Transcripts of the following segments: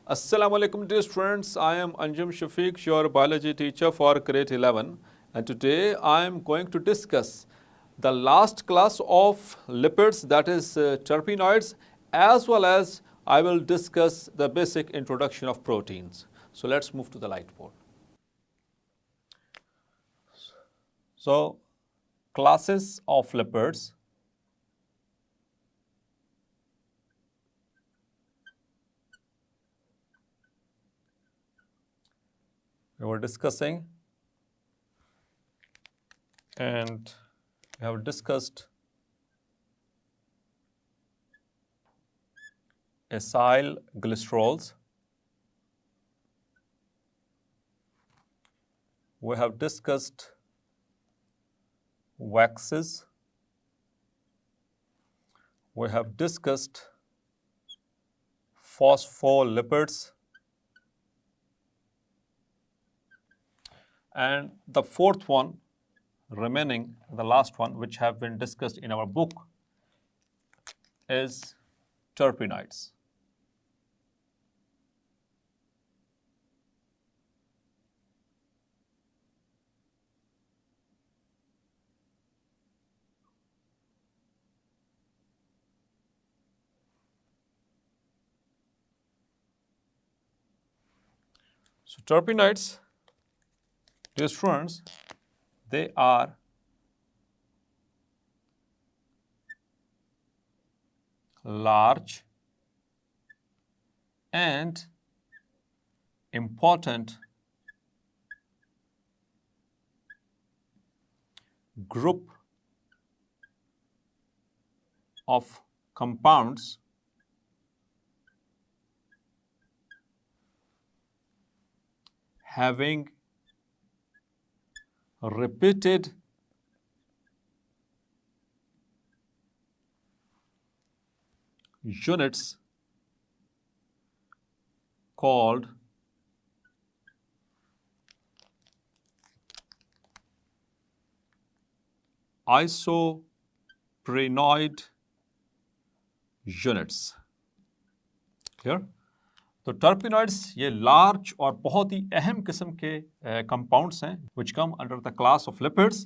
Assalamu alaikum dear students, I am Anjum Shafiq, your biology teacher for grade 11, and today I am going to discuss the last class of lipids, that is terpenoids, as well as I will discuss the basic introduction of proteins. So let's move to the whiteboard. So classes of lipids. We were discussing and we have discussed acyl glycerols. We have discussed waxes. We have discussed phospholipids. And the fourth one remaining, the last one, which have been discussed in our book, is terpenoids. So terpenoids, dear students, they are large and important group of compounds having repeated units called isoprenoid units. Clear? तो टर्पेनॉइड्स ये large और बहुत ही अहम किस्म के compounds हैं which come under the class of lipids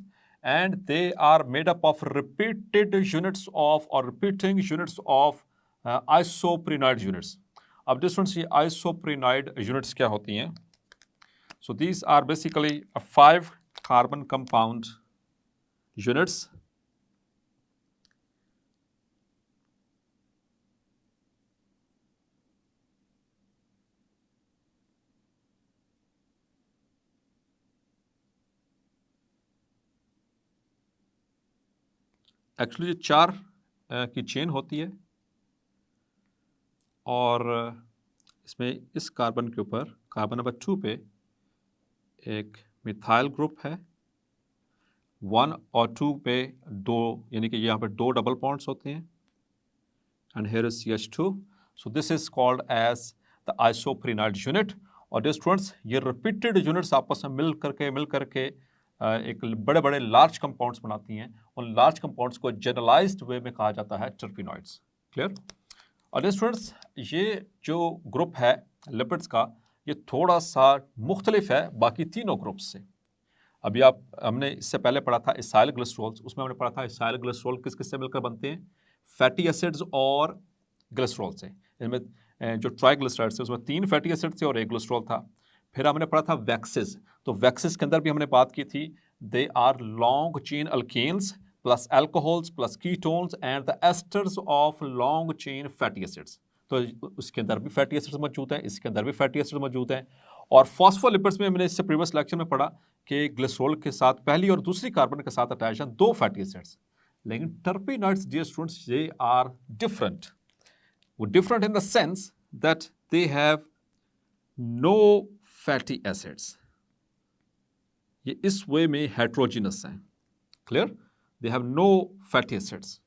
and they are made up of repeated units of or repeating units of isoprenoid units. अब distance ये isoprenoid units क्या होती हैं? So these are basically 5 carbon compound units. Actually ये 4 की chain होती है और इसमें इस कार्बन के ऊपर कार्बन नंबर 2 पे एक मिथाइल ग्रुप है, 1 और 2 पे 2, यानी कि यहाँ पे 2 डबल बॉन्ड्स होते हैं and here is CH2. So this is called as the isoprenoid unit. और डियर स्टूडेंट्स, ये रिपीटेड यूनिट्स आपस में मिल करके एक बड़े बड़े लार्ज कंपाउंड्स बनाती हैं और लार्ज कंपाउंड्स को जनरलाइज्ड वे में कहा जाता है टर्पेनॉइड्स. क्लियर? और स्टूडेंट्स, ये जो ग्रुप है लिपिड्स का, ये थोड़ा सा मुख्तलिफ है बाकी तीनों ग्रुप्स से. अभी हमने इससे पहले पढ़ा था इसाइल ग्लिसरॉल्स, उसमें हमने पढ़ा था इसाइल ग्लिसरॉल किस किस से मिलकर बनते हैं? फैटी एसिड्स और ग्लिसरॉल से. इनमें जो ट्राइग्लिसराइड्स है उसमें 3 फैटी एसिड थे और 1 ग्लिसरॉल था. फिर हमने पढ़ा था वैक्सेस. तो वैक्सेस के अंदर भी हमने बात की थी, they are long chain alkanes plus alcohols plus ketones and the esters of long chain fatty acids. तो उसके अंदर भी फैटी एसिड्स मौजूद हैं, इसके अंदर भी फैटी एसिड्स मौजूद हैं. और फॉस्फोलिपिड्स में हमने इससे प्रीवियस लेक्चर में पढ़ा कि ग्लिसरॉल के साथ पहली और दूसरी कार्बन के साथ अटैच हैं 2 फैटी एसिड्स. लेकिन terpenoids, dear students, they are different. वो different in the sense that they have no fatty acids. ये इस वे में हेट्रोजिनस हैं. Clear? They have no fatty acids.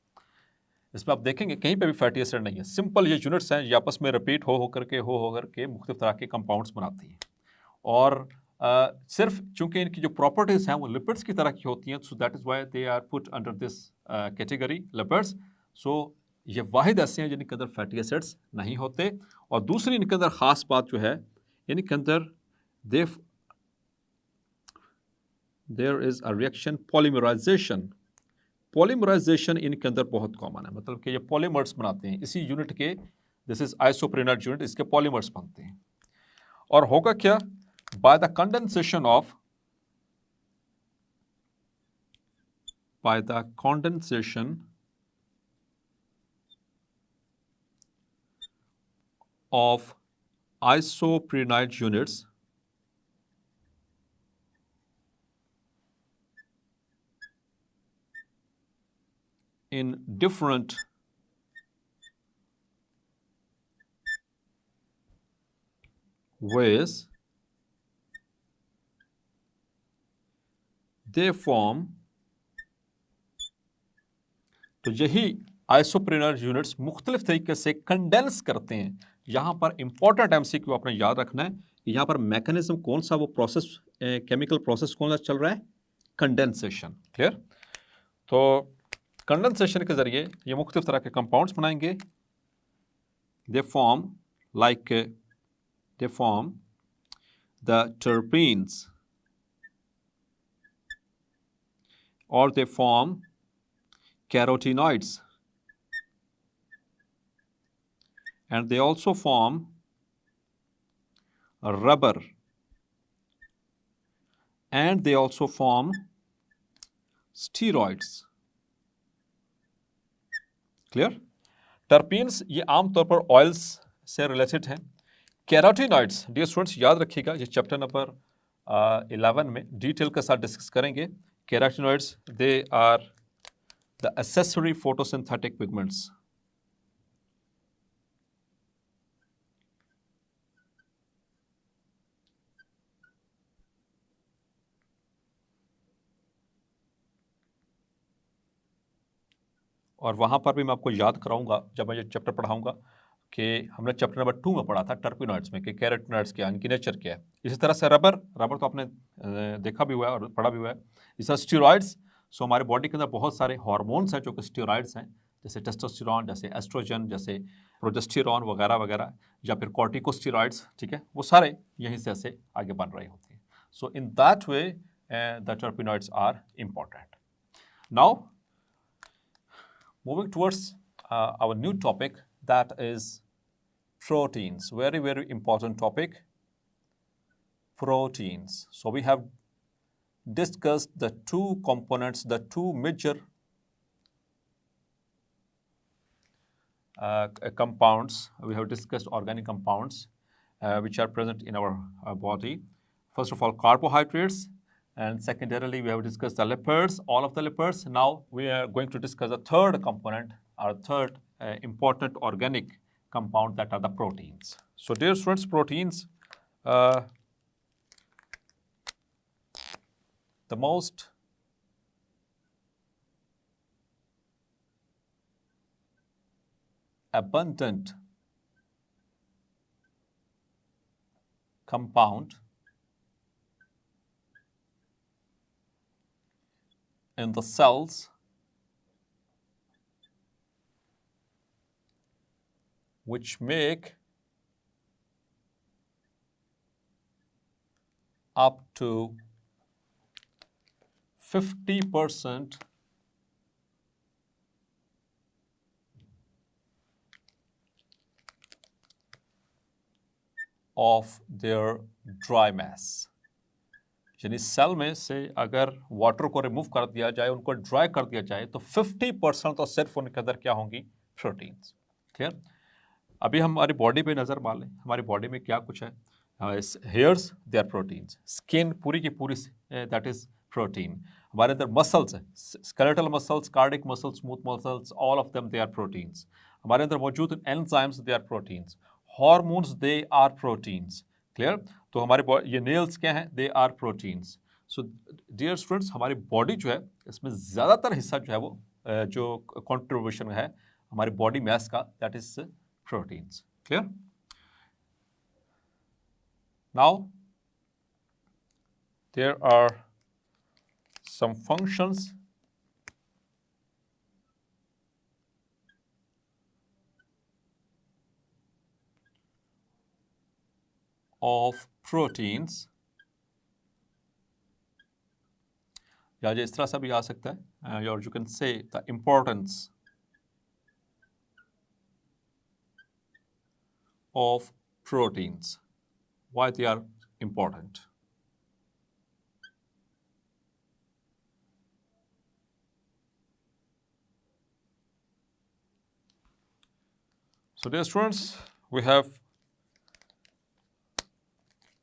इसमें आप देखेंगे कहीं पे भी फैटी एसिड नहीं है. सिंपल ये यूनिट्स हैं, ये आपस में रिपीट हो करके मुख्तलिफ तरह के कंपाउंड्स बनाती हैं. और सिर्फ चूंकि इनकी जो प्रॉपर्टीज़ हैं वो लिपिड्स की तरह की होती हैं, so that is why they are put under this category lipids. So ये वाहिद ऐसे हैं जिनके अंदर फैटी एसिड्स नहीं होते। और दूसरी इनके अंदर ख़ास बात जो है, इनके अंदर there is a reaction polymerisation. Polymerisation इनके अंदर बहुत कॉमन है, मतलब कि ये पॉलीमर्स बनाते हैं इसी यूनिट के, दिस इज आइसोप्रेनॉइड यूनिट, इसके पॉलीमर्स बनते हैं। और होगा क्या, by the condensation of isoprenoid units in different ways, they form, तो यही आइसोप्रेनॉइड यूनिट्स मुख्तलिफ तरीके से कंडेंस करते हैं। यहां पर इंपॉर्टेंट एमसीक्यू आपने याद रखना है कि यहां पर मैकेनिज्म कौन सा, वो प्रोसेस, केमिकल प्रोसेस कौन सा चल रहा है, कंडेंसेशन। क्लियर? तो कंडेंसेशन के जरिए ये मुख्तलिफ तरह के कंपाउंड्स बनाएंगे। They form the terpenes, or they form carotenoids, and they also form rubber, and they also form steroids. Clear? Terpenes ये आमतौर पर ऑयल्स से रिलेटेड हैं। कैरोटीनॉइड्स, डियर स्टूडेंट्स याद रखिएगा, ये चैप्टर नंबर 11 में डिटेल के साथ डिस्कस करेंगे। Carotenoids they are the accessory photosynthetic pigments. और वहाँ पर भी मैं आपको याद कराऊंगा जब मैं ये चैप्टर पढ़ाऊंगा कि हमने चैप्टर नंबर 2 में पढ़ा था टर्पेनॉइड्स में कि कैरोटेनॉइड्स क्या है, इनकी नेचर क्या है। इसी तरह से रबर तो आपने देखा भी हुआ है और पढ़ा भी हुआ है। इस तरह स्टीरॉइड्स, सो हमारे बॉडी के अंदर बहुत सारे हार्मोन्स हैं जो कि स्टीरॉइड्स हैं, जैसे टेस्टोस्टेरोन, जैसे एस्ट्रोजन, जैसे प्रोजेस्टेरॉन वगैरह वगैरह, या फिर कॉर्टिकोस्टेरॉइड्स। ठीक है, वो सारे यहीं से ऐसे आगे बन रहे होते हैं। So in that way the terpenoids are important. Now moving towards our new topic, that is proteins. Very, very important topic, proteins. So we have discussed the two components, the two major compounds. We have discussed organic compounds which are present in our body. First of all, carbohydrates, and secondarily we have discussed the lipids, all of the lipids. Now we are going to discuss the third component, our third important organic compound, that are the proteins. So dear students, proteins, the most abundant compound in the cells which make up to 50% of their dry mass. यानी cell में से अगर water को remove कर दिया जाए, उनको dry कर दिया जाए, तो 50% तो सिर्फ उनके अंदर क्या होंगी, प्रोटीन्स। क्लियर? अभी हम हमारी बॉडी पे नजर मार लें, हमारी बॉडी में क्या कुछ है। Hairs, they are proteins. Skin पूरी की पूरी, दैट इज प्रोटीन। हमारे अंदर मसल्स हैं, skeletal muscles, cardiac muscles, smooth muscles, all of them they are proteins. हमारे अंदर मौजूद enzymes, they are proteins. Hormones, they are proteins. Clear? तो हमारे ये नेल्स क्या हैं, they are proteins. So dear students, हमारी बॉडी जो है, इसमें ज़्यादातर हिस्सा जो है वो जो कंट्रीब्यूशन है हमारी बॉडी मास का, that is proteins. Clear? Now there are some functions of proteins, या जो इस तरह से भी आ सकता है, or you can say the importance of proteins, why they are important. So dear students, we have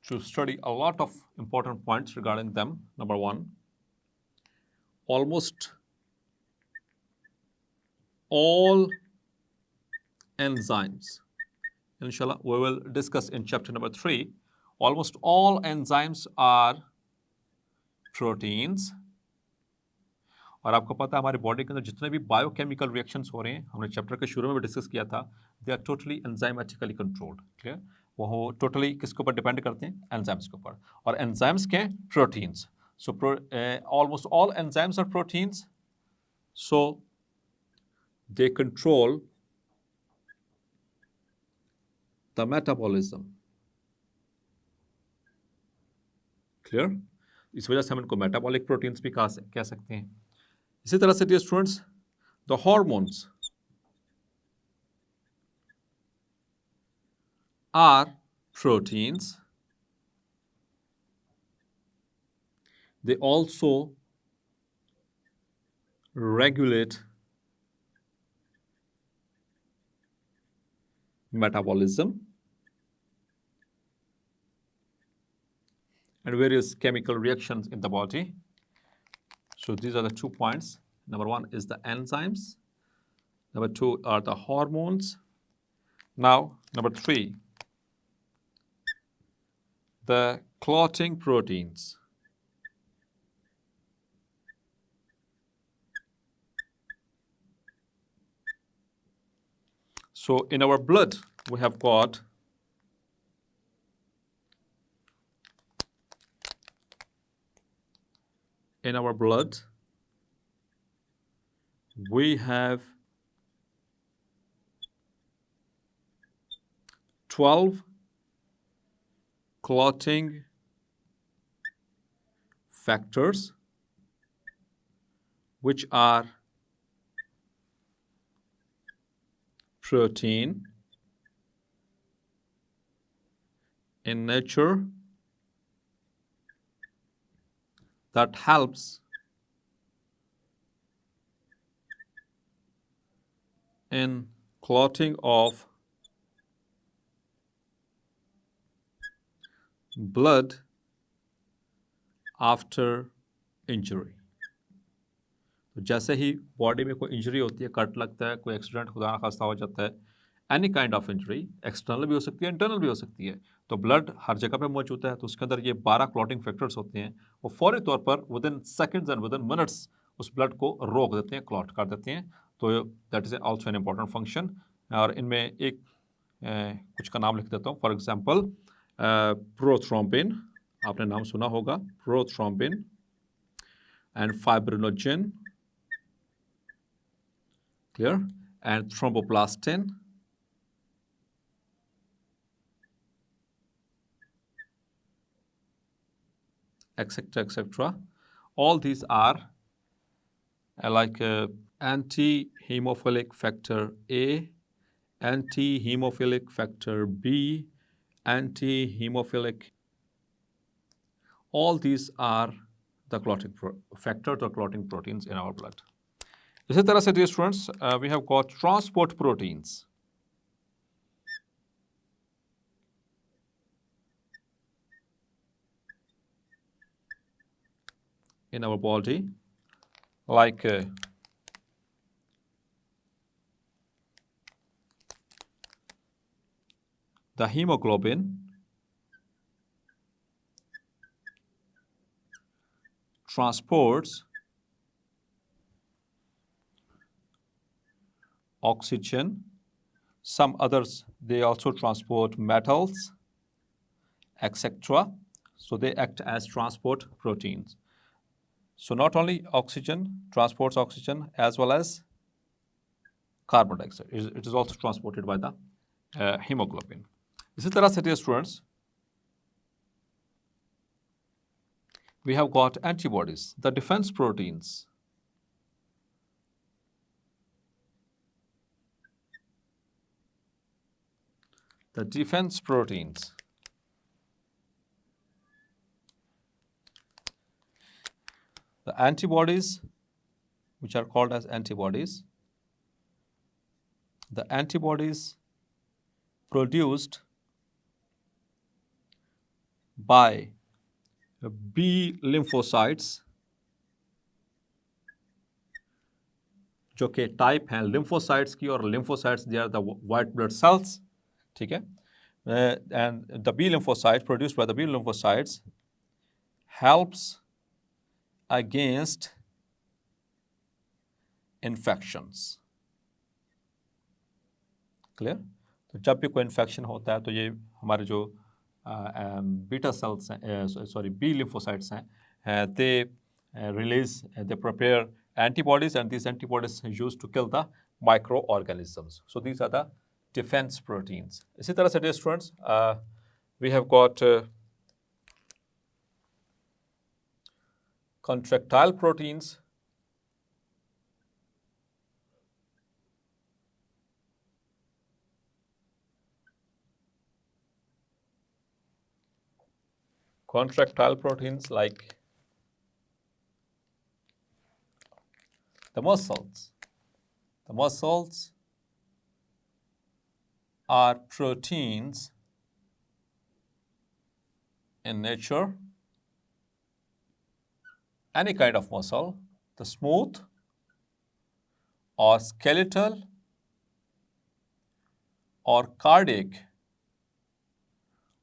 to study a lot of important points regarding them. Number one, almost all enzymes, inshallah, we will discuss in chapter number 3. Almost all enzymes are proteins. और आपको पता है हमारी body के अंदर जितने भी biochemical reactions हो रहे हैं, हमने चैप्टर के शुरू में भी डिस्कस किया था, they are totally enzymatically controlled. Clear? वो टोटली किसके ऊपर डिपेंड करते हैं? एंजाइम्स के ऊपर. और एंजाइम्स के proteins. So almost all enzymes are proteins. So they control the metabolism. Clear? इस वजह से हम इनको मेटाबॉलिक प्रोटीन्स भी कह सकते हैं. इसी तरह से dear students, the hormones are proteins. They also regulate metabolism and various chemical reactions in the body. So these are the 2 points. Number 1 is the enzymes. Number 2 are the hormones. Now, number 3, the clotting proteins. So in our blood, we have got we have 12 clotting factors, which are protein in nature that helps in clotting of blood after injury. तो जैसे ही body में कोई injury होती है, cut लगता है, कोई accident खुदा ना खास्ता हो जाता है, any kind of injury, external भी हो सकती है, इंटरनल भी हो सकती है, तो ब्लड हर जगह पे मौजूद है, तो उसके अंदर ये 12 क्लॉटिंग फैक्टर्स होते हैं. वो फौरी तौर पर with in seconds and with in minutes उस ब्लड को रोक देते हैं, क्लॉट कर देते हैं. तो that is also an important function. और इनमें एक कुछ का नाम लिख देता हूँ. फॉर एग्जाम्पल प्रोथ्रोम्बिन, आपने नाम सुना होगा, prothrombin and fibrinogen, clear, and thromboplastin, etc., etc. All these are like anti-hemophilic factor A, anti-hemophilic factor B, anti-hemophilic. All these are the clotting factors or clotting proteins in our blood. इसी तरह से dear students, we have got transport proteins. In our body, like the hemoglobin, transports oxygen. Some others, they also transport metals, etc. So they act as transport proteins. So not only oxygen transports oxygen as well as carbon dioxide. It is also transported by the hemoglobin. इसी तरह से dear students, we have got antibodies, the defense proteins. The defense proteins. The antibodies, which are called as antibodies, the antibodies produced by B lymphocytes, जो कि type हैं lymphocytes की, और lymphocytes they are the white blood cells, ठीक है, and the B lymphocytes produced by the B lymphocytes helps against infections. Clear? तो जब भी कोई इन्फेक्शन होता है तो ये हमारे जो बीटा सेल्स हैं, सॉरी बी लिम्फोसाइट्स हैं, दे release, they prepare antibodies, and these antibodies are used to kill the microorganisms. So these are the defense proteins. इसी तरह से dear students, we have got contractile proteins. Contractile proteins like the muscles. The muscles are proteins in nature. Any kind of muscle, the smooth or skeletal or cardiac,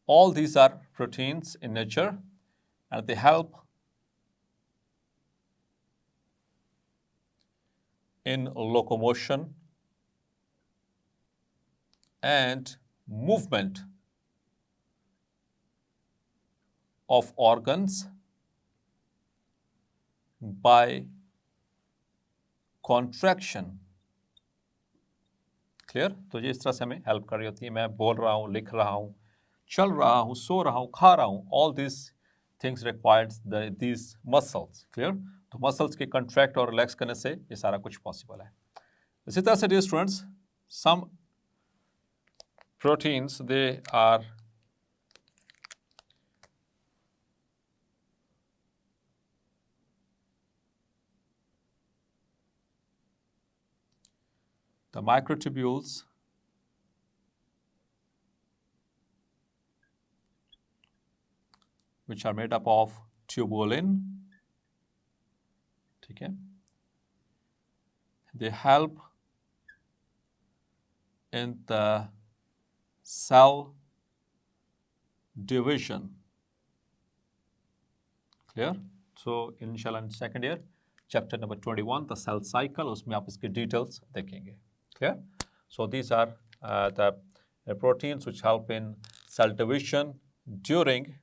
all these are proteins in nature, and they help in locomotion and movement of organs by contraction. Clear? तो ये इस तरह से हमें help कर रही होती है. मैं बोल रहा हूँ, लिख रहा हूँ, चल रहा हूँ, सो रहा हूँ, खा रहा हूँ, all these things requires these muscles. Clear? तो मसल्स के कंट्रैक्ट और रिलैक्स करने से ये सारा कुछ पॉसिबल है. इसी तरह से dear students, some proteins, they are the microtubules, which are made up of tubulin, ठीक है, they help in the cell division. Clear? So inshallah in second year, chapter number 21, the cell cycle, उसमें आप इसके details देखेंगे. Clear? So these are the proteins which help in cell division during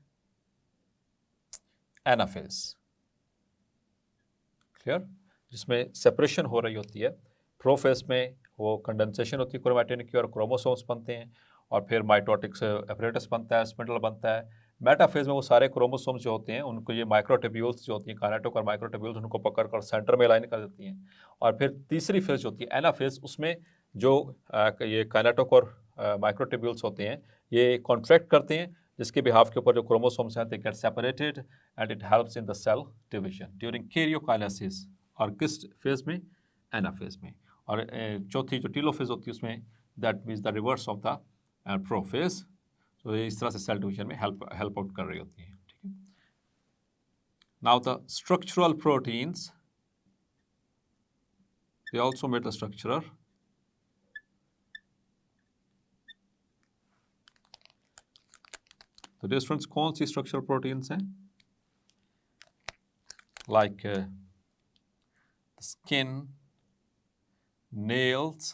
anaphase. Clear? जिसमें separation हो रही होती है. Prophase में वो कंडेंसेशन होती है क्रोमैटिन की और क्रोमोसोम्स बनते हैं, और फिर माइटोटिक एपरेटस बनता है, स्पिंडल बनता है. मेटाफेज में वो सारे क्रोमोसोम्स जो होते हैं उनको ये माइक्रोट्यूब्यूल्स जो होती हैं, काइनेटोक और माइक्रोट्यूब्यूल्स, उनको पकड़ कर सेंटर में लाइन कर देती हैं. और फिर तीसरी फेज होती है एनाफेज, उसमें जो ये काइनेटोक और माइक्रोट्यूब्यूल्स होते हैं ये कॉन्ट्रैक्ट करते हैं, जिसके बिहाफ के ऊपर जो क्रोमोसोम्स हैं they get separated and it helps in the cell division during karyokinesis. और किस फेज में? एनाफेज में. और चौथी जो टीलोफेज होती है उसमें that means the reverse of the prophase. तो ये इस तरह से सेल डिवीजन में हेल्प आउट कर रही होती है. ठीक है. Now the structural proteins, they also made the structure. तो डिफरेंस कौन सी स्ट्रक्चरल प्रोटीन्स हैं? लाइक स्किन, nails,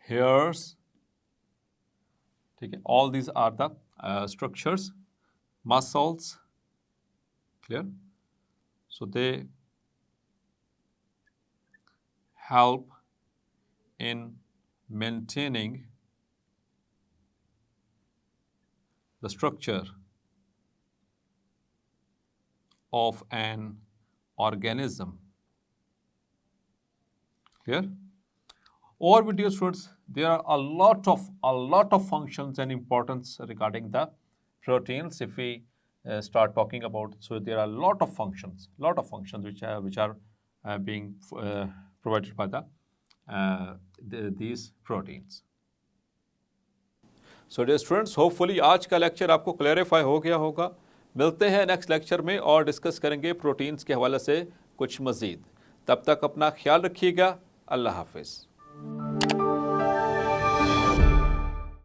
hairs, ठीक है, all these are the structures. Muscles, clear? So they help in maintaining the structure of an organism. Clear? Over dear students, there are a lot of functions and importance regarding the proteins. If we start talking about, so there are a lot of functions which are being provided by these proteins. So dear students, hopefully आज का lecture आपको clarify हो गया होगा. मिलते हैं next lecture में और डिस्कस करेंगे प्रोटीन्स के हवाले से कुछ मज़ीद. तब तक अपना ख्याल रखिएगा. अल्लाह हाफिज़.